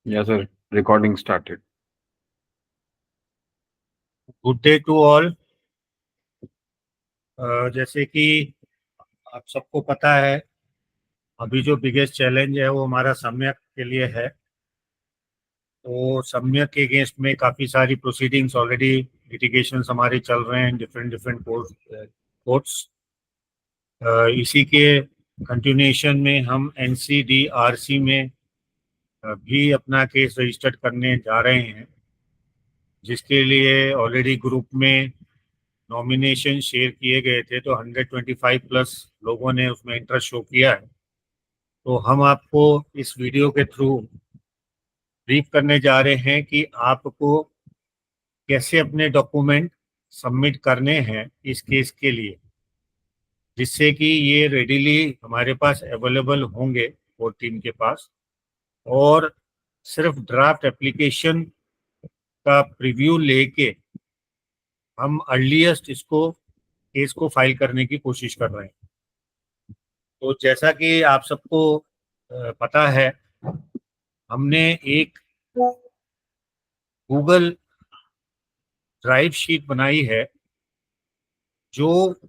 Yes, sir. Recording started. Good day to all. जैसे कि आप सबको पता है, अभी जो बिगेस्ट चैलेंज है वो हमारा सम्यक के लिए है। तो सम्यक के अगेंस्ट में काफ़ी सारी प्रोसीडिंग्स ऑलरेडी लिटिगेशंस हमारे चल रहे हैं डिफरेंट डिफरेंट कोर्ट्स। इसी के कंटिन्यूएशन में हम एनसीडीआरसी में भी अपना केस रजिस्टर्ड करने जा रहे हैं, जिसके लिए ऑलरेडी ग्रुप में नॉमिनेशन शेयर किए गए थे। तो 125 प्लस लोगों ने उसमें इंटरेस्ट शो किया है। तो हम आपको इस वीडियो के थ्रू ब्रीफ करने जा रहे हैं कि आपको कैसे अपने डॉक्यूमेंट सबमिट करने हैं इस केस के लिए, जिससे कि ये रेडीली हमारे पास अवेलेबल होंगे कोर्ट टीम के पास। और सिर्फ ड्राफ्ट एप्लीकेशन का प्रीव्यू लेके हम अर्लीस्ट इसको केस को फाइल करने की कोशिश कर रहे हैं। तो जैसा कि आप सबको पता है, हमने एक गूगल ड्राइव शीट बनाई है जो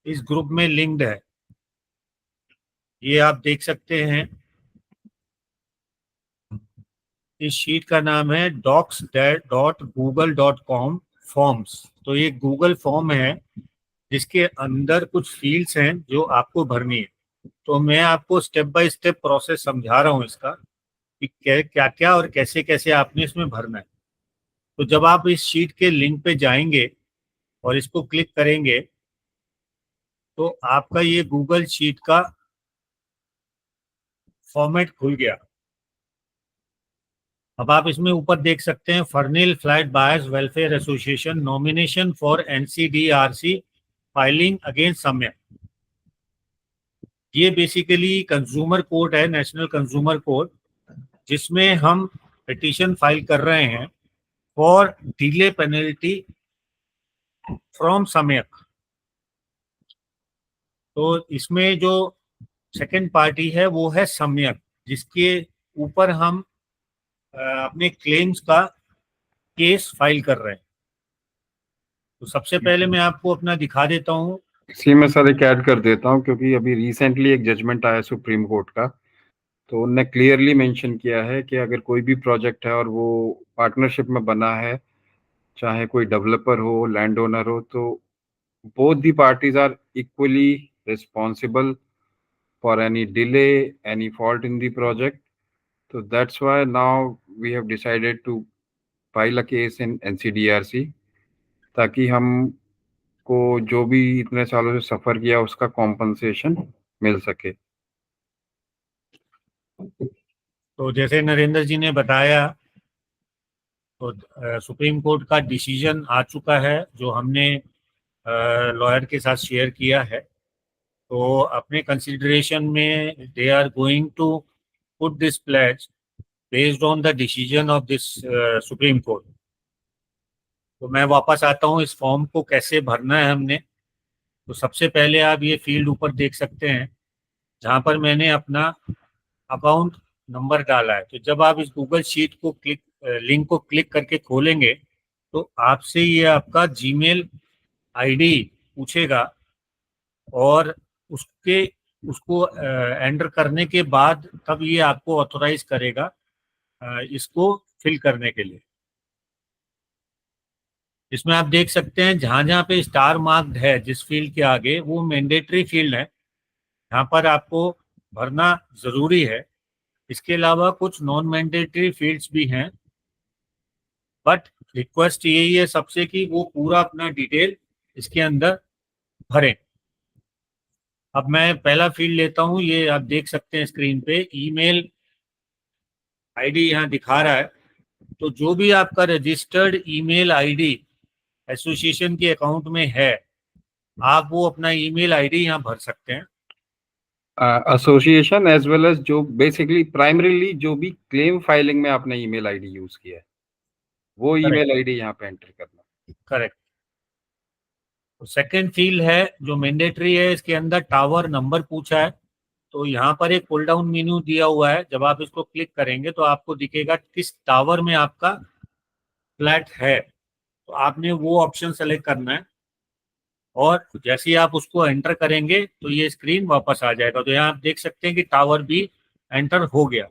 इस ग्रुप में लिंक्ड है। ये आप देख सकते हैं। इस शीट का नाम है docs.google.com फॉर्म्स। तो ये गूगल फॉर्म है जिसके अंदर कुछ फील्ड्स हैं जो आपको भरनी है। तो मैं आपको स्टेप बाय स्टेप प्रोसेस समझा रहा हूँ इसका कि क्या क्या और कैसे कैसे आपने इसमें भरना है। तो जब आप इस शीट के लिंक पे जाएंगे और इसको क्लिक करेंगे तो आपका ये गूगल शीट का फॉर्मेट खुल गया। अब आप इसमें ऊपर देख सकते हैं, फर्निल flat buyers welfare association nomination for NCDRC filing against Samyak. ये बेसिकली कंज्यूमर कोर्ट है, नेशनल कंज्यूमर कोर्ट, जिसमें हम पिटीशन फाइल कर रहे हैं फॉर डिले पेनल्टी फ्रॉम सम्यक। तो इसमें जो सेकंड पार्टी है वो है सम्यक, जिसके ऊपर हम अपने क्लेम्स का केस फाइल कर रहे हैं। तो सबसे पहले मैं आपको अपना दिखा देता हूँ। इसी में सर एक ऐड कर देता हूँ, क्योंकि अभी रिसेंटली एक जजमेंट आया सुप्रीम कोर्ट का। तो उनने क्लियरली मेंशन किया है कि अगर कोई भी प्रोजेक्ट है और वो पार्टनरशिप में बना है, चाहे कोई डेवलपर हो, लैंड ओनर हो, तो both the parties are equally responsible for any delay, any fault in the project. तो that's why now we have decided to file a case in NCDRC, ताकि हम को जो भी इतने सालों से सफर किया उसका कॉम्पनसेशन मिल सके। तो जैसे नरेंद्र जी ने बताया, तो सुप्रीम कोर्ट का डिसीजन आ चुका है जो हमने लॉयर के साथ शेयर किया है। तो अपने कंसिडरेशन में they are going to put this pleas based on the decision of this Supreme Court. तो मैं वापस आता हूँ इस फॉर्म को कैसे भरना है हमने। तो सबसे पहले आप ये फील्ड ऊपर देख सकते हैं जहाँ पर मैंने अपना अकाउंट नंबर डाला है। तो जब आप इस गूगल शीट को लिंक को क्लिक करके खोलेंगे तो आपसे ये आपका जीमेल आईडी पूछेगा, और उसके उसको एंटर करने के बाद तब ये आपको ऑथोराइज करेगा इसको फिल करने के लिए। इसमें आप देख सकते हैं जहां जहां पे स्टार मार्क्ड है जिस फील्ड के आगे, वो मैंडेटरी फील्ड है, यहाँ पर आपको भरना जरूरी है। इसके अलावा कुछ नॉन मैंडेटरी फील्ड्स भी हैं, बट रिक्वेस्ट यही है सबसे कि वो पूरा अपना डिटेल इसके अंदर भरें। अब मैं पहला फील्ड लेता हूं, ये आप देख सकते हैं स्क्रीन पे ईमेल आईडी यहाँ दिखा रहा है। तो जो भी आपका रजिस्टर्ड ईमेल आईडी एसोसिएशन के अकाउंट में है, आप वो अपना ईमेल आईडी यहाँ भर सकते हैं। एसोसिएशन एज वेल एज जो बेसिकली प्राइमरीली जो भी क्लेम फाइलिंग में आपने ईमेल आईडी यूज किया है, वो करेक्ट, ईमेल आईडी यहाँ पे एंटर करना। करेक्ट। तो सेकंड फील्ड है जो मैंडेटरी है, इसके अंदर टावर नंबर पूछा है। तो यहाँ पर एक पुल डाउन मेन्यू दिया हुआ है, जब आप इसको क्लिक करेंगे तो आपको दिखेगा किस टावर में आपका फ्लैट है, तो आपने वो ऑप्शन सेलेक्ट करना है और जैसे ही आप उसको एंटर करेंगे तो ये स्क्रीन वापस आ जाएगा। तो यहाँ आप देख सकते हैं कि टावर भी एंटर हो गया।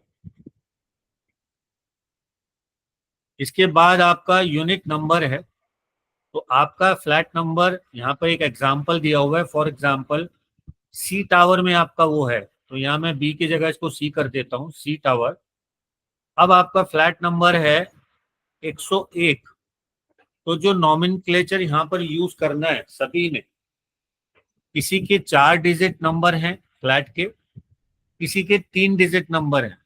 इसके बाद आपका यूनिट नंबर है, तो आपका फ्लैट नंबर यहाँ पर एक एग्जांपल दिया हुआ है। फॉर एग्जांपल सी टावर में आपका वो है, तो यहाँ मैं बी की जगह इसको सी कर देता हूँ, सी टावर। अब आपका फ्लैट नंबर है 101। तो जो नॉमेनक्लेचर यहाँ पर यूज करना है सभी ने, किसी के 4 डिजिट नंबर हैं फ्लैट के, किसी के 3 डिजिट नंबर हैं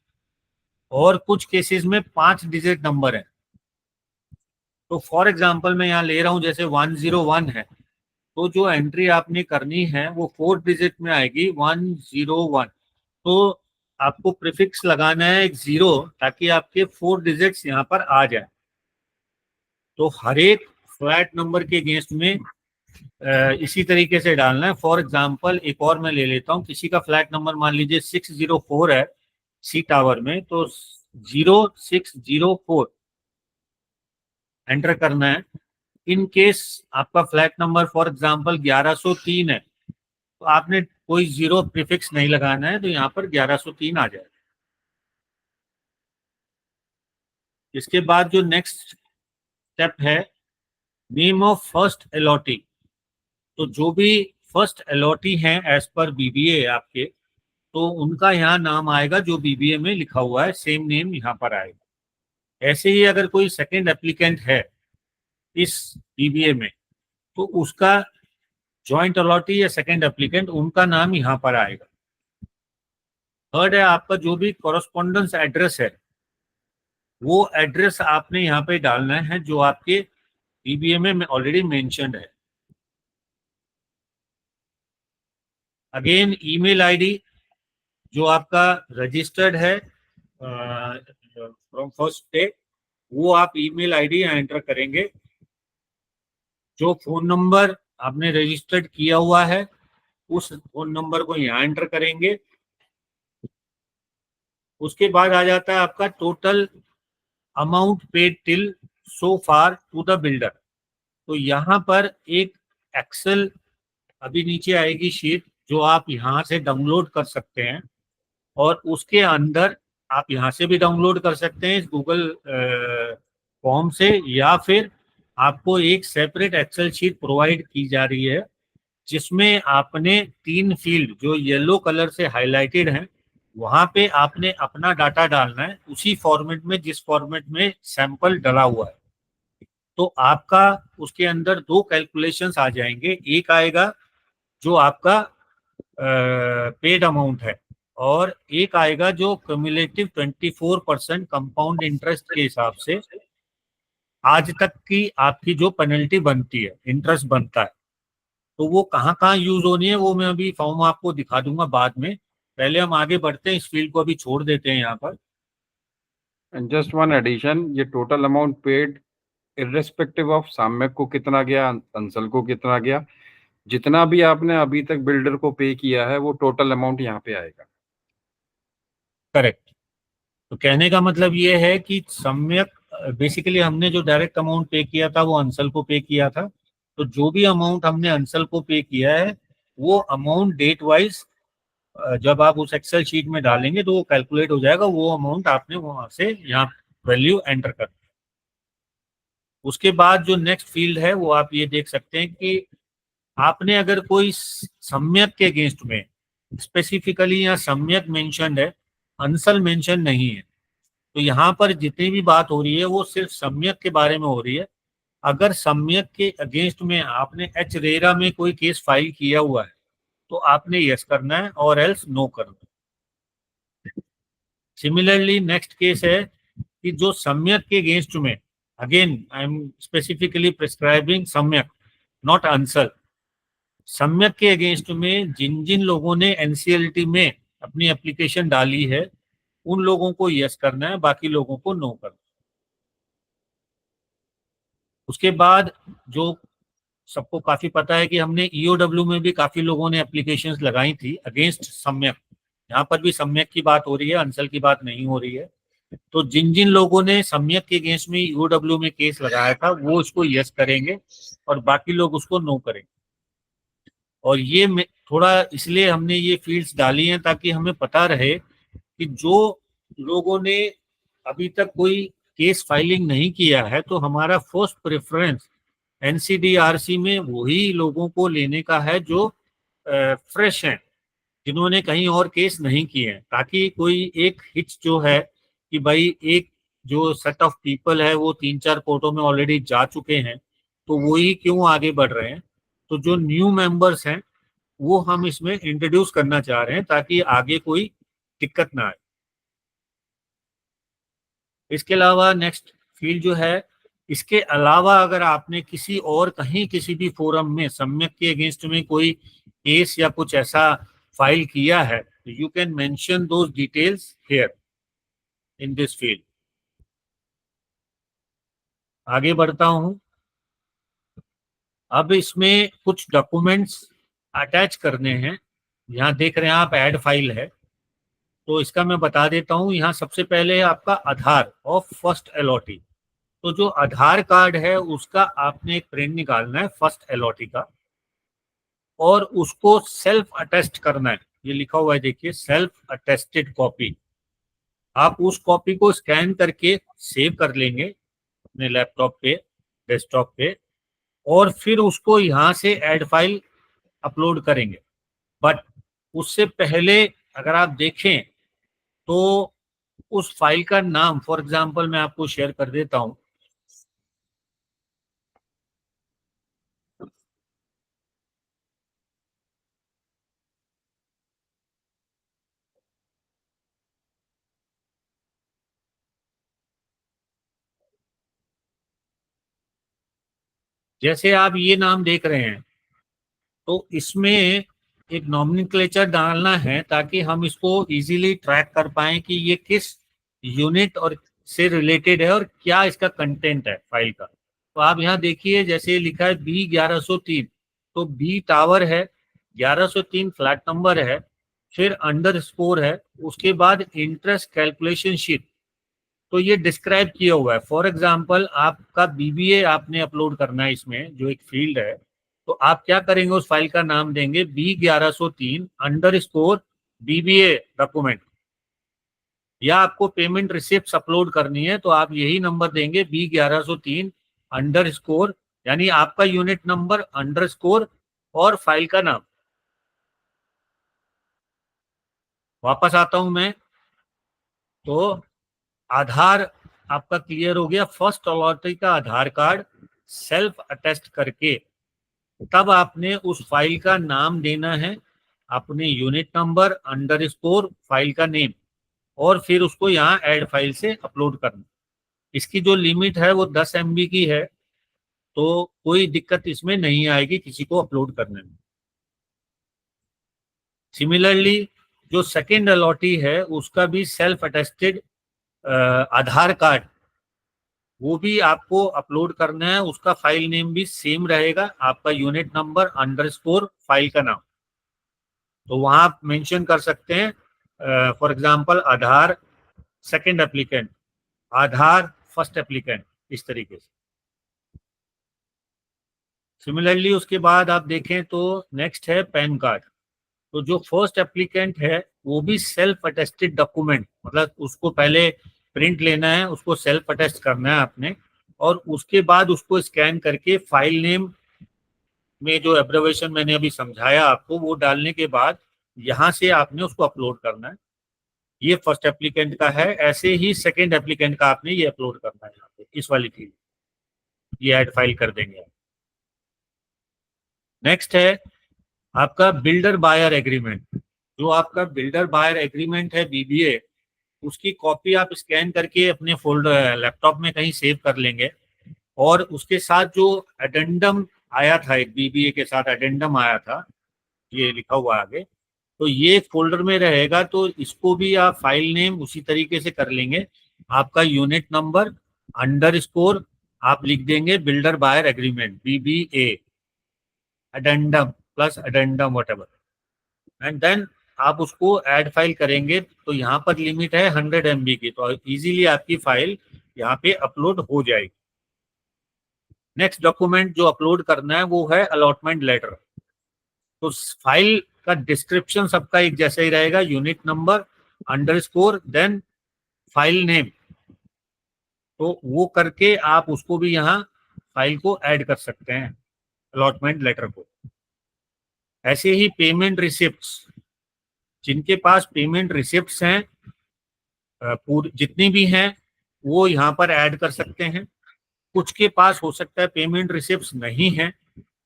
और कुछ केसेस में 5 डिजिट नंबर है। तो फॉर एग्जांपल मैं यहाँ ले रहा हूँ जैसे 101 है, तो जो एंट्री आपने करनी है वो 4 डिजिट में आएगी 101। तो आपको प्रीफिक्स लगाना है एक 0 ताकि आपके 4 डिजिट्स यहाँ पर आ जाए। तो हर एक फ्लैट नंबर के अगेंस्ट में इसी तरीके से डालना है। फॉर एग्जांपल एक और मैं ले लेता हूँ, किसी का फ्लैट नंबर मान लीजिए 604 है सी टावर में, तो 0604 एंटर करना है। इन केस आपका फ्लैट नंबर फॉर एग्जांपल 1103 है, तो आपने कोई 0 प्रीफिक्स नहीं लगाना है, तो यहाँ पर 1103 आ जाएगा। इसके बाद जो नेक्स्ट स्टेप है, नेम ऑफ फर्स्ट अलॉटी। तो जो भी फर्स्ट अलॉटी हैं एज पर बीबीए आपके, तो उनका यहाँ नाम आएगा जो बीबीए में लिखा हुआ है, सेम नेम यहाँ पर आएगा। ऐसे ही अगर कोई सेकंड एप्लीकेंट है इस बीबीए में, तो उसका जॉइंट अलॉटी या सेकंड एप्लीकेंट, उनका नाम यहाँ पर आएगा। थर्ड है आपका जो भी कॉरेस्पॉन्डेंस एड्रेस है, वो एड्रेस आपने यहाँ पे डालना है जो आपके बीबीए में ऑलरेडी मेंशन्ड है। अगेन ईमेल आईडी जो आपका रजिस्टर्ड है फ्रॉम फर्स्ट डे, वो आप ईमेल आईडी यहाँ एंटर करेंगे। जो फोन नंबर आपने रजिस्टर्ड किया हुआ है उस फोन नंबर को यहाँ एंटर करेंगे। उसके बाद आ जाता है आपका total amount paid till so far to the builder. तो यहाँ पर एक एक्सेल अभी नीचे आएगी शीट, जो आप यहाँ से डाउनलोड कर सकते हैं और उसके अंदर आप यहाँ से भी डाउनलोड कर सकते हैं इस गूगल फॉर्म से, या फिर आपको एक सेपरेट एक्सेल शीट प्रोवाइड की जा रही है जिसमें आपने 3 फील्ड जो येलो कलर से हाईलाइटेड हैं, वहां पे आपने अपना डाटा डालना है उसी फॉर्मेट में जिस फॉर्मेट में सैंपल डला हुआ है। तो आपका उसके अंदर 2 कैलकुलेशंस आ जाएंगे। एक आएगा जो आपका पेड अमाउंट है और एक आएगा जो क्यूमुलेटिव 24% कंपाउंड इंटरेस्ट के हिसाब से आज तक की आपकी जो पेनल्टी बनती है, इंटरेस्ट बनता है। तो वो कहाँ कहाँ यूज होनी है वो मैं अभी फॉर्म आपको दिखा दूंगा बाद में। पहले हम आगे बढ़ते हैं, इस फील्ड को अभी छोड़ देते हैं यहाँ पर। एंड जस्ट वन एडिशन, ये total amount paid irrespective of Samyak को कितना गया, अंसल को कितना गया, जितना भी आपने अभी तक बिल्डर को पे किया है वो टोटल अमाउंट यहाँ पे आएगा। करेक्ट। तो कहने का मतलब ये है कि सम्यक बेसिकली हमने जो डायरेक्ट अमाउंट पे किया था वो अंसल को पे किया था, तो जो भी अमाउंट हमने अंसल को पे किया है वो अमाउंट डेट वाइज जब आप उस एक्सेल शीट में डालेंगे तो वो कैलकुलेट हो जाएगा, वो अमाउंट आपने वहां से यहाँ वैल्यू एंटर कर। उसके बाद जो नेक्स्ट फील्ड है वो आप ये देख सकते हैं कि आपने अगर कोई सम्यक के अगेंस्ट में स्पेसिफिकली यहाँ सम्यक मेंशन है, अंसल मेंशन नहीं है, तो यहाँ पर जितनी भी बात हो रही है वो सिर्फ सम्यक के बारे में हो रही है। अगर सम्यक के अगेंस्ट में आपने एच रेरा में कोई केस फाइल किया हुआ है तो आपने यस करना है और एल्स नो करना है। सिमिलरली नेक्स्ट केस है कि जो सम्यक के अगेंस्ट में, again I am specifically prescribing सम्यक नॉट अंसल, सम्यक के अगेंस्ट में जिन जिन लोगों ने एनसीएलटी में अपनी एप्लीकेशन डाली है उन लोगों को यस करना है, बाकी लोगों को नो करना है। उसके बाद जो सबको काफी पता है कि हमने ईओडब्ल्यू में भी काफी लोगों ने एप्लीकेशंस लगाई थी अगेंस्ट सम्यक, यहाँ पर भी सम्यक की बात हो रही है, अंसल की बात नहीं हो रही है। तो जिन जिन लोगों ने सम्यक के अगेंस्ट में यूडब्ल्यू में केस लगाया था वो उसको यस करेंगे और बाकी लोग उसको नो करेंगे। और ये थोड़ा इसलिए हमने ये फील्ड्स डाली हैं ताकि हमें पता रहे कि जो लोगों ने अभी तक कोई केस फाइलिंग नहीं किया है तो हमारा फर्स्ट प्रेफरेंस एनसीडीआरसी में वही लोगों को लेने का है जो फ्रेश हैं, जिन्होंने कहीं और केस नहीं किए हैं, ताकि कोई एक हिच जो है कि भाई एक जो सेट ऑफ पीपल है वो 3-4 कोर्टों में ऑलरेडी जा चुके हैं तो वो ही क्यों आगे बढ़ रहे हैं। तो जो न्यू मेंबर्स हैं वो हम इसमें इंट्रोड्यूस करना चाह रहे हैं ताकि आगे कोई दिक्कत ना आए। इसके अलावा नेक्स्ट फील्ड जो है, इसके अलावा अगर आपने किसी और कहीं किसी भी फोरम में सम्यक के अगेंस्ट में कोई केस या कुछ ऐसा फाइल किया है तो you can mention those details here in this field. आगे बढ़ता हूं। अब इसमें कुछ डॉक्यूमेंट्स अटैच करने हैं। यहाँ देख रहे हैं आप ऐड फाइल है, तो इसका मैं बता देता हूँ। यहाँ सबसे पहले आपका आधार ऑफ फर्स्ट अलॉटी। तो जो आधार कार्ड है उसका आपने एक प्रिंट निकालना है फर्स्ट अलॉटी का और उसको सेल्फ अटेस्ट करना है। ये लिखा हुआ है देखिए, सेल्फ अटेस्टेड कॉपी। आप उस कॉपी को स्कैन करके सेव कर लेंगे अपने लैपटॉप पे, डेस्कटॉप पे, और फिर उसको यहाँ से ऐड फाइल अपलोड करेंगे। बट उससे पहले अगर आप देखें तो उस फाइल का नाम, फॉर एग्जांपल मैं आपको शेयर कर देता हूं। जैसे आप ये नाम देख रहे हैं तो इसमें एक नॉमेनक्लेचर डालना है ताकि हम इसको इजीली ट्रैक कर पाएं कि ये किस यूनिट और से रिलेटेड है और क्या इसका कंटेंट है फाइल का। तो आप यहाँ देखिए, जैसे लिखा है B1103, तो बी टावर है, 1103 फ्लैट नंबर है, फिर अंडर स्कोर है, उसके बाद इंटरेस्ट कैलकुलेशन शीट। तो ये डिस्क्राइब किया हुआ है। फॉर एग्जाम्पल आपका बीबीए आपने अपलोड करना है इसमें, जो एक फील्ड है, तो आप क्या करेंगे, उस फाइल का नाम देंगे B1103 BBA डॉक्यूमेंट। या आपको पेमेंट रिसिप्ट अपलोड करनी है तो आप यही नंबर देंगे B1103 यानी आपका यूनिट नंबर अंडरस्कोर और फाइल का नाम। वापस आता हूं मैं। तो आधार आपका क्लियर हो गया, फर्स्ट अलॉटी का आधार कार्ड सेल्फ अटेस्ट करके तब आपने उस फाइल का नाम देना है, अपने यूनिट नंबर अंडरस्कोर फाइल का नेम, और फिर उसको यहाँ ऐड फाइल से अपलोड करना। इसकी जो लिमिट है वो 10 MB की है, तो कोई दिक्कत इसमें नहीं आएगी किसी को अपलोड करने में। सिमिलरली जो सेकेंड अलॉटी है उसका भी सेल्फ अटेस्टेड आधार कार्ड वो भी आपको अपलोड करना है। उसका फाइल नेम भी सेम रहेगा, आपका यूनिट नंबर अंडरस्कोर फाइल का नाम। तो वहां आप मेंशन कर सकते हैं for example Aadhaar second applicant, Aadhaar first applicant, इस तरीके से। सिमिलरली उसके बाद आप देखें तो नेक्स्ट है पैन कार्ड। तो जो फर्स्ट एप्लीकेंट है वो भी सेल्फ अटेस्टेड डॉक्यूमेंट, मतलब उसको पहले प्रिंट लेना है, उसको सेल्फ अटेस्ट करना है आपने, और उसके बाद उसको स्कैन करके फाइल नेम में जो एब्रिविएशन मैंने अभी समझाया आपको वो डालने के बाद यहाँ से आपने उसको अपलोड करना है। ये फर्स्ट एप्लीकेंट का है। ऐसे ही सेकेंड एप्लीकेंट का आपने ये अपलोड करना है यहाँ पे इस वाली फील्ड, ये ऐड फाइल कर देंगे आप। नेक्स्ट है आपका बिल्डर बायर एग्रीमेंट। जो आपका बिल्डर बायर एग्रीमेंट है बीबीए, उसकी कॉपी आप स्कैन करके अपने फोल्डर लैपटॉप में कहीं सेव कर लेंगे, और उसके साथ जो एडेंडम आया था, एक बीबीए के साथ एडेंडम आया था, ये लिखा हुआ आगे, तो ये फोल्डर में रहेगा। तो इसको भी आप फाइल नेम उसी तरीके से कर लेंगे, आपका यूनिट नंबर अंडरस्कोर आप लिख देंगे builder buyer agreement BBA, addendum plus addendum whatever, and then आप उसको ऐड फाइल करेंगे तो यहाँ पर लिमिट है 100 MB की, तो इजीली आपकी फाइल यहाँ पे अपलोड हो जाएगी। नेक्स्ट डॉक्यूमेंट जो अपलोड करना है वो है अलॉटमेंट लेटर। तो फाइल का डिस्क्रिप्शन सबका एक जैसा ही रहेगा, unit number underscore then file name. तो वो करके आप उसको भी यहाँ फाइल को ऐड कर सकते हैं, अलॉटमेंट लेटर को। ऐसे ही पेमेंट रिसिप्ट्स, जिनके पास पेमेंट रिसिप्ट्स हैं पूरी जितनी भी हैं वो यहाँ पर ऐड कर सकते हैं। कुछ के पास हो सकता है पेमेंट रिसिप्ट्स नहीं है,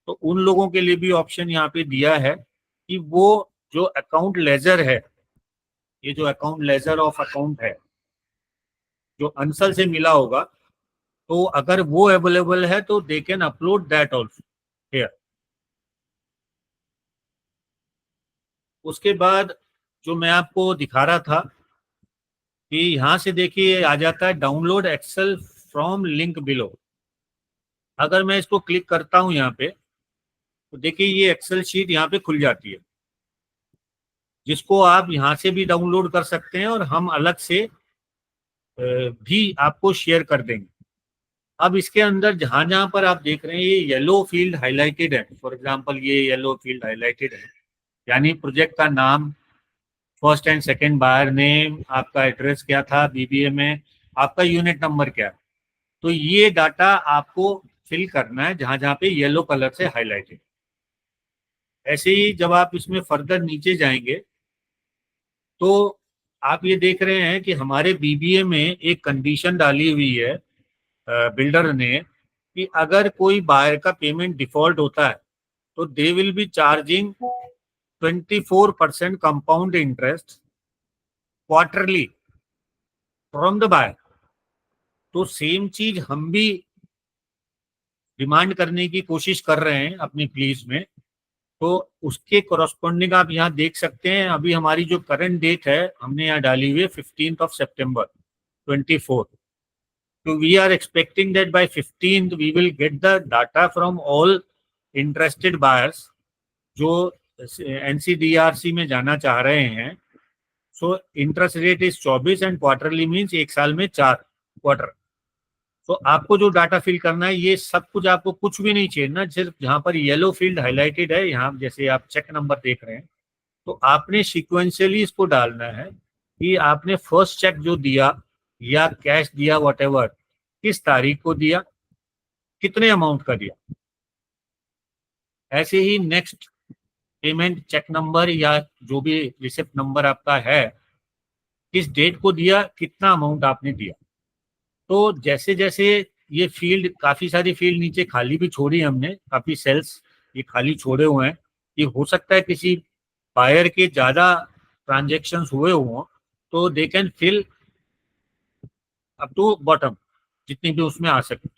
तो उन लोगों के लिए भी ऑप्शन यहाँ पे दिया है कि वो जो अकाउंट लेजर है, ये जो अकाउंट लेजर ऑफ अकाउंट है जो अंसल से मिला होगा, तो अगर वो अवेलेबल है तो they can upload that also here. उसके बाद जो मैं आपको दिखा रहा था कि यहाँ से देखिए आ जाता है download Excel from link below. अगर मैं इसको क्लिक करता हूँ यहाँ पे तो देखिए ये एक्सेल शीट यहाँ पे खुल जाती है, जिसको आप यहाँ से भी डाउनलोड कर सकते हैं और हम अलग से भी आपको शेयर कर देंगे। अब इसके अंदर जहां जहां पर आप देख रहे हैं ये येलो फील्ड हाईलाइटेड है, for example yellow yellow field highlighted है, यानी प्रोजेक्ट का नाम, first and second buyer name, आपका एड्रेस क्या था बीबीए में, आपका यूनिट नंबर क्या है। तो ये डाटा आपको फिल करना है जहां जहां पे येलो कलर से हाईलाइटेड। ऐसे ही जब आप इसमें फर्दर नीचे जाएंगे तो आप ये देख रहे हैं कि हमारे बीबीए में एक कंडीशन डाली हुई है बिल्डर ने कि अगर कोई बायर का पेमेंट डिफॉल्ट होता है तो they will be charging 24% compound interest quarterly from the buyer. तो सेम चीज हम भी डिमांड करने की कोशिश कर रहे हैं अपनी प्लीज में। तो उसके कोरस्पॉन्डिंग आप यहाँ देख सकते हैं, अभी हमारी जो करंट डेट है हमने यहाँ डाली हुई है 15 सितंबर 24। So we are expecting that by 15th we will get the data from all interested buyers जो NCDRC में जाना चाह रहे हैं। So interest rate is 24 and quarterly means एक साल में 4 क्वार्टर। तो आपको जो डाटा फिल करना है ये सब कुछ, आपको कुछ भी नहीं छेड़ना, सिर्फ जहां पर येलो फील्ड हाईलाइटेड है यहाँ जैसे आप चेक नंबर देख रहे हैं तो आपने सीक्वेंशियली इसको डालना है कि आपने फर्स्ट चेक जो दिया या कैश दिया व्हाटएवर, किस तारीख को दिया, कितने अमाउंट का दिया। ऐसे ही नेक्स्ट पेमेंट चेक नंबर या जो भी रिसिप्ट नंबर आपका है, किस डेट को दिया, कितना अमाउंट आपने दिया। तो जैसे जैसे ये फील्ड, काफी सारी फील्ड नीचे खाली भी छोड़ी हमने, काफी सेल्स ये खाली छोड़े हुए हैं। ये हो सकता है किसी बायर के ज्यादा ट्रांजेक्शन्स हुए हों तो they can fill up to bottom जितनी भी उसमें आ सके।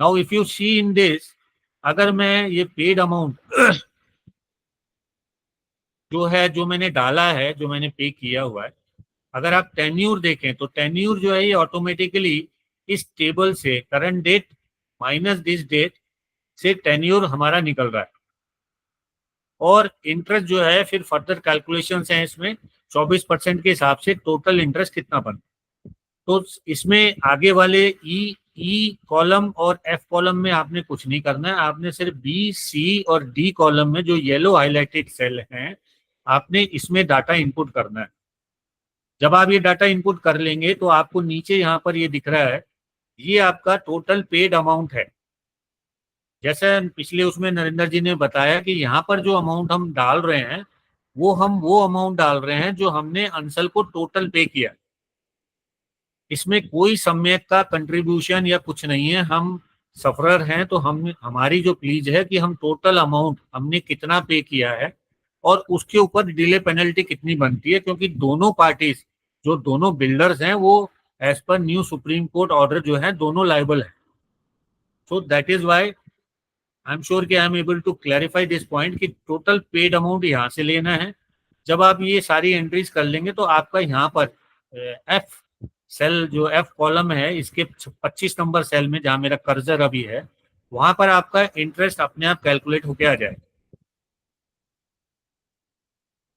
Now if you see in this, अगर मैं ये पेड अमाउंट जो है, जो मैंने डाला है, जो मैंने पे किया हुआ है, अगर आप टेन्यूर देखें तो टेन्यूर जो है ये ऑटोमेटिकली इस टेबल से current date minus this date से टेन्यूर हमारा निकल रहा है। और इंटरेस्ट जो है फिर फर्दर कैलकुलेशन है इसमें 24% के हिसाब से टोटल इंटरेस्ट कितना बन। तो इसमें आगे वाले ई कॉलम और एफ कॉलम में आपने कुछ नहीं करना है, आपने सिर्फ बी, सी और डी कॉलम में जो येलो हाईलाइटेड सेल हैं आपने इसमें डाटा इनपुट करना है। जब आप ये डाटा इनपुट कर लेंगे तो आपको नीचे यहाँ पर ये दिख रहा है, ये आपका टोटल पेड अमाउंट है। जैसे पिछले उसमें नरेंद्र जी ने बताया कि यहाँ पर जो अमाउंट हम डाल रहे हैं वो अमाउंट डाल रहे हैं जो हमने अंसल को टोटल पे किया। इसमें कोई सम्यक का कंट्रीब्यूशन या कुछ नहीं है, हम सफरर हैं तो हम, हमारी जो प्लीज है कि हम टोटल अमाउंट हमने कितना पे किया है और उसके ऊपर डिले पेनल्टी कितनी बनती है, क्योंकि दोनों पार्टीज, जो दोनों बिल्डर्स हैं वो as per new supreme court order जो है दोनों लायबल है। So that is why I am sure कि I am able to clarify this point कि टोटल पेड अमाउंट यहाँ से लेना है। जब आप ये सारी एंट्रीज कर लेंगे तो आपका यहाँ पर एफ सेल, जो एफ कॉलम है इसके 25 नंबर सेल में जहां मेरा कर्सर अभी है, वहां पर आपका इंटरेस्ट अपने आप कैलकुलेट होके आ जाए।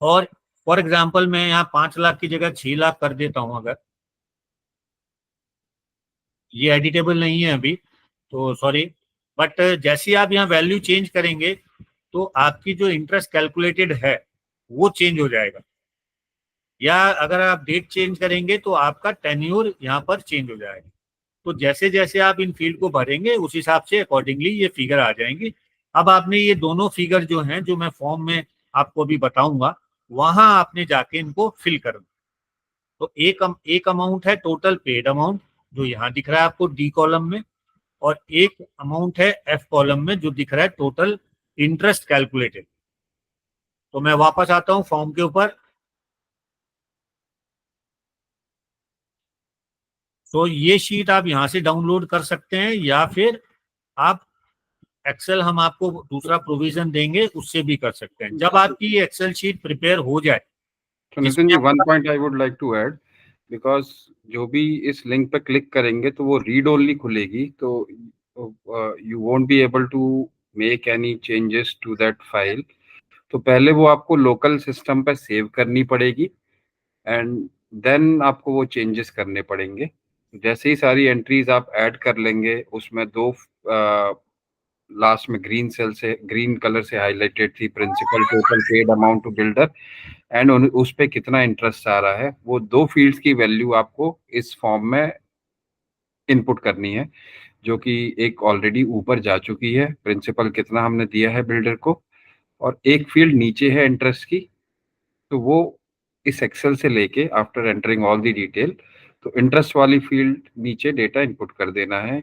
और फॉर एग्जाम्पल मैं यहाँ 5 लाख की जगह 6 लाख कर देता हूँ, अगर ये एडिटेबल नहीं है अभी तो सॉरी, बट जैसे ही आप यहाँ वैल्यू चेंज करेंगे तो आपकी जो इंटरेस्ट कैलकुलेटेड है वो चेंज हो जाएगा, या अगर आप डेट चेंज करेंगे तो आपका टेन्योर यहाँ पर चेंज हो जाएगा। तो जैसे जैसे आप इन फील्ड को भरेंगे उस हिसाब से अकॉर्डिंगली ये फिगर आ जाएंगी। अब आपने ये दोनों फिगर जो हैं, जो मैं फॉर्म में आपको भी बताऊंगा, वहां आपने जाके इनको फिल करना। तो एक अमाउंट है टोटल पेड अमाउंट, जो यहाँ दिख रहा है आपको डी कॉलम में, और एक अमाउंट है एफ कॉलम में, जो दिख रहा है टोटल इंटरेस्ट कैलकुलेटेड। तो मैं वापस आता हूं फॉर्म के ऊपर। तो ये शीट आप यहां से डाउनलोड कर सकते हैं, या फिर आप एक्सेल, हम आपको दूसरा प्रोविजन देंगे, उससे भी कर सकते हैं। जब आपकी ये एक्सेल शीट प्रिपेयर हो जाए, तो Nitin ji, one point I would like to add, because जो भी इस लिंक पे क्लिक करेंगे तो वो रीड ओनली खुलेगी, तो you won't be able to make any changes to that file. तो पहले वो आपको लोकल सिस्टम पे सेव करनी पड़ेगी एंड देन आपको वो चेंजेस करने पड़ेंगे। जैसे ही सारी एंट्रीज आप ऐड कर लेंगे, उसमें दो लास्ट में ग्रीन कलर से हाईलाइटेड थी, principal, total paid amount to builder and उस पे कितना इंटरेस्ट आ रहा है, वो दो फील्ड्स की वैल्यू आपको इस फॉर्म में इनपुट करनी है, जो कि एक ऑलरेडी ऊपर जा चुकी है, प्रिंसिपल कितना हमने दिया है बिल्डर को, और एक फील्ड नीचे है इंटरेस्ट की। तो वो इस एक्सेल से लेके after entering all the detail, तो इंटरेस्ट वाली फील्ड नीचे डेटा इनपुट कर देना है।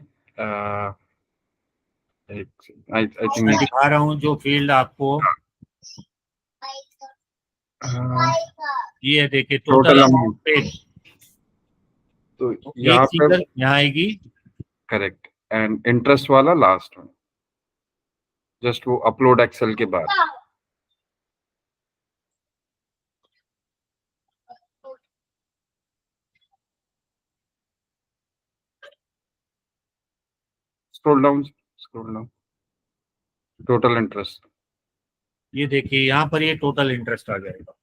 आई मैं थिंक दिखा रहा हूँ जो फील्ड आपको, ये देखिए total total amount amount. Paid. तो तो एक यहाँ पे फिगर यहाँ आएगी, करेक्ट, एंड इंटरेस्ट वाला लास्ट में, जस्ट वो अपलोड एक्सेल के बाद। Scroll down, total interest. ये देखिए यहाँ पर ये टोटल इंटरेस्ट आ जाएगा।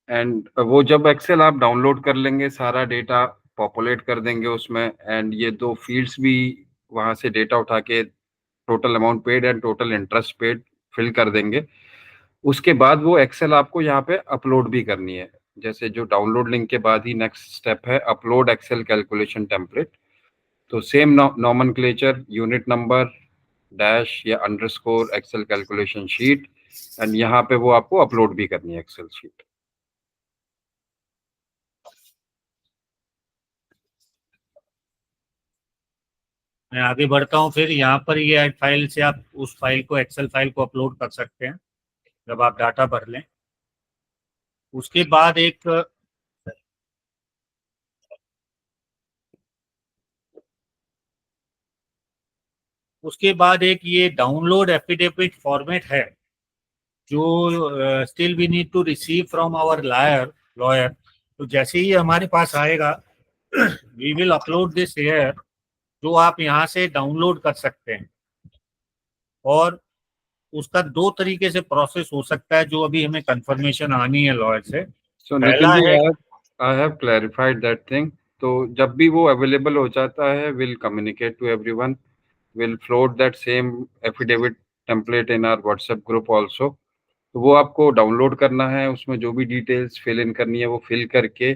एंड वो जब एक्सेल आप डाउनलोड कर लेंगे, सारा डेटा पॉपुलेट कर देंगे उसमें, एंड ये दो फील्ड्स भी वहां से डेटा उठा के total amount paid and total interest paid fill कर देंगे। उसके बाद वो एक्सेल आपको यहाँ पे अपलोड भी करनी है। जैसे जो डाउनलोड लिंक के बाद ही नेक्स्ट स्टेप है अपलोड एक्सेल कैलकुलेशन टेम्पलेट। तो same nomenclature, unit number, dash या underscore Excel calculation sheet, and यहाँ पे वो आपको अपलोड भी करनी है एक्सेल शीट। मैं आगे बढ़ता हूँ, फिर यहाँ पर ये फाइल से आप उस फाइल को, एक्सेल फाइल को अपलोड कर सकते हैं जब आप डाटा भर लें। उसके बाद एक ये डाउनलोड एफिडेविट फॉर्मेट है, जो still we need to receive from our lawyer. तो जैसे ही हमारे पास आएगा we will upload this here, जो आप यहाँ से डाउनलोड कर सकते हैं। और उसका दो तरीके से प्रोसेस हो सकता है, जो अभी हमें कंफर्मेशन आनी है लॉयर से। सो नितिन पहला जी, है, I have clarified that thing. तो जब भी वो अवेलेबल हो जाता है, will communicate to everyone, will float that same affidavit template in our WhatsApp group also. तो वो आपको डाउनलोड करना है, उसमें जो भी डिटेल्स फिल इन करनी है वो फिल करके,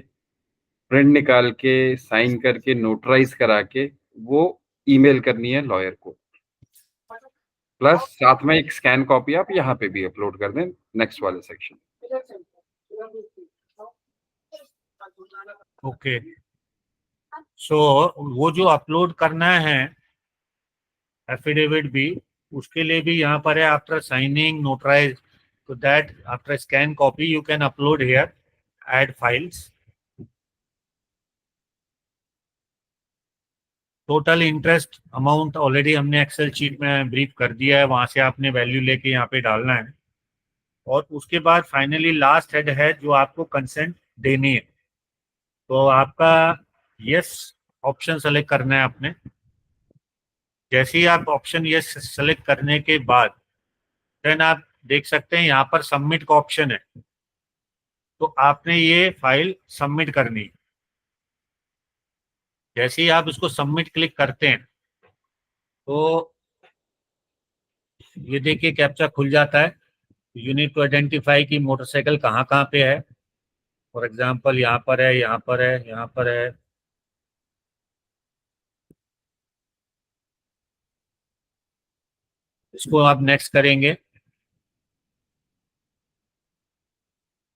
प्रिंट निकाल के, साइन करके, नोटराइज करा के वो ईमेल करनी है लॉयर को। प्लस साथ में एक स्कैन कॉपी आप यहाँ पे भी अपलोड कर दें नेक्स्ट वाले सेक्शन। ओके। सो वो जो अपलोड करना है एफिडेविट भी, उसके लिए भी यहाँ पर है, आफ्टर साइनिंग नोटराइज, तो that after scan copy you can upload here, add files. Total interest amount already हमने एक्सेल शीट में ब्रीफ कर दिया है, वहां से आपने वैल्यू लेके यहाँ पे डालना है। और उसके बाद फाइनली लास्ट हेड है, जो आपको कंसेंट देनी है। तो आपका यस ऑप्शन सेलेक्ट करना है आपने। जैसे ही आप ऑप्शन यस सेलेक्ट करने के बाद देन आप देख सकते हैं यहाँ पर सबमिट का ऑप्शन है, तो आपने ये फाइल सबमिट करनी है। जैसे ही आप इसको सबमिट क्लिक करते हैं तो ये देखिए कैप्चा खुल जाता है। यू नीड टू आइडेंटिफाई कि मोटरसाइकिल कहाँ कहाँ पे है। फॉर एग्जाम्पल यहाँ पर है, यहाँ पर है, यहाँ पर है। इसको आप नेक्स्ट करेंगे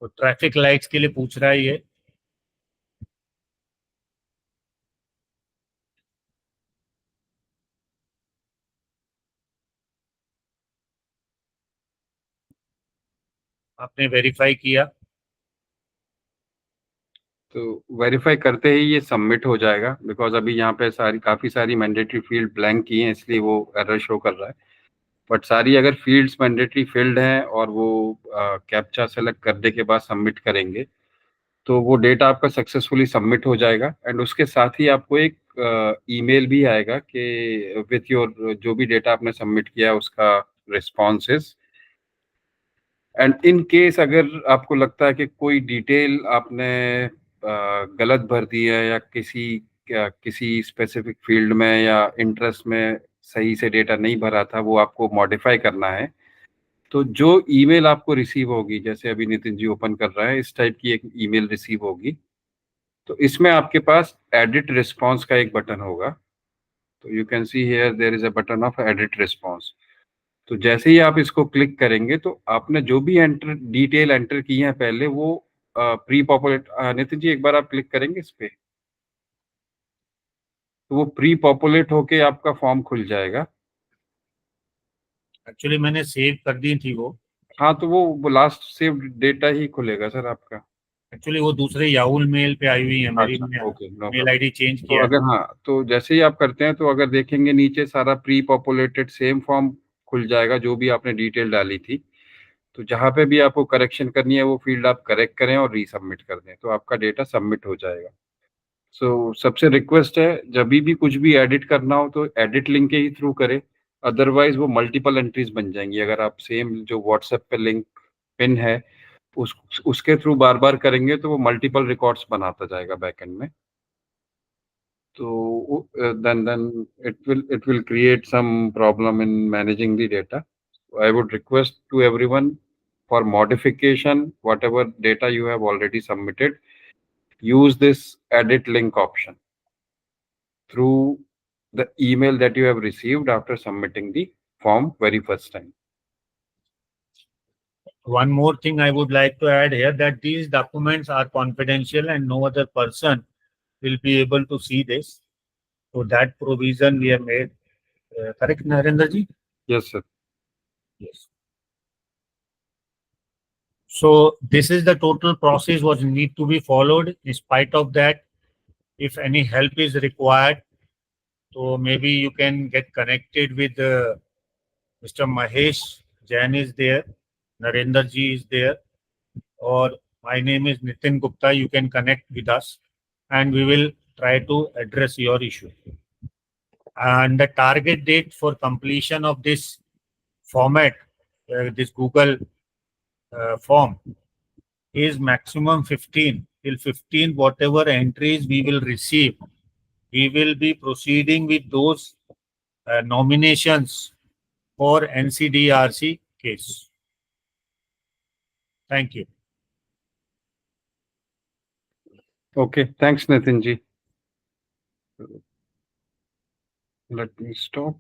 तो ट्रैफिक लाइट्स के लिए पूछ रहा है ये। आपने वेरीफाई किया तो वेरीफाई करते ही ये सबमिट हो जाएगा, बिकॉज अभी यहाँ पे काफी सारी मैंडेटरी फील्ड ब्लैंक की हैं, इसलिए वो एरर शो कर रहा है। बट सारी अगर फील्ड्स मैंडेटरी फील्ड हैं और वो कैप्चा सेलेक्ट करने के बाद सबमिट करेंगे तो वो डेटा आपका सक्सेसफुली सबमिट हो जाएगा। एंड उसके साथ ही आपको एक ईमेल भी आएगा कि विथ योर जो भी डेटा आपने सबमिट किया उसका रिस्पॉन्सेस। एंड इन केस अगर आपको लगता है कि कोई डिटेल आपने गलत भर दी है या किसी स्पेसिफिक फील्ड में या इंटरेस्ट में सही से डेटा नहीं भरा था, वो आपको मॉडिफाई करना है, तो जो ईमेल आपको रिसीव होगी, जैसे अभी नितिन जी ओपन कर रहा है, इस टाइप की एक ईमेल रिसीव होगी। तो इसमें आपके पास एडिट रिस्पॉन्स का एक बटन होगा। तो you can see here there is a button of edit response. तो जैसे ही आप इसको क्लिक करेंगे तो आपने जो भी डिटेल एंटर की है पहले, वो प्री पॉपुलेट, नितिन जी एक बार आप क्लिक करेंगे इस पे, तो वो प्री पॉपुलेट होके आपका फॉर्म खुल जाएगा। एक्चुअली मैंने सेव कर दी थी वो। हाँ, तो वो लास्ट सेव्ड डेटा ही खुलेगा सर आपका। एक्चुअली वो दूसरे याहूल मेल पे आई हुई है मेरी, अच्छा, okay, no mail problem. ID change तो किया है। अगर, हाँ, तो जैसे ही आप करते हैं तो अगर देखेंगे नीचे सारा प्री पॉपुलेटेड सेम फॉर्म खुल जाएगा जो भी आपने डिटेल डाली थी। तो जहाँ पे भी आपको करेक्शन करनी है वो फील्ड आप करेक्ट करें और रीसबमिट कर दें, तो आपका डेटा सबमिट हो जाएगा। सो सबसे रिक्वेस्ट है, जब भी कुछ भी एडिट करना हो तो एडिट लिंक के ही थ्रू करें। अदरवाइज वो मल्टीपल एंट्रीज बन जाएंगी। अगर आप सेम जो व्हाट्सएप पे लिंक पिन है उस उसके थ्रू बार बार करेंगे तो वो मल्टीपल रिकॉर्ड्स बनाता जाएगा बैकएंड में। So then it will create some problem in managing the data. So I would request to everyone, for modification, whatever data you have already submitted, use this edit link option through the email that you have received after submitting the form very first time. One more thing I would like to add here, that these documents are confidential and no other person will be able to see this. So that provision we have made. Correct, Narendra ji? Yes, sir. Yes. So this is the total process what need to be followed. In spite of that, if any help is required, so maybe you can get connected with Mr. Mahesh Jain is there, Narendra ji is there, or my name is Nitin Gupta. You can connect with us and we will try to address your issue. And the target date for completion of this format, this Google form, is maximum 15. Till 15, whatever entries we will receive, we will be proceeding with those nominations for NCDRC case. Thank you. Okay, thanks, Nitin ji. Let me stop.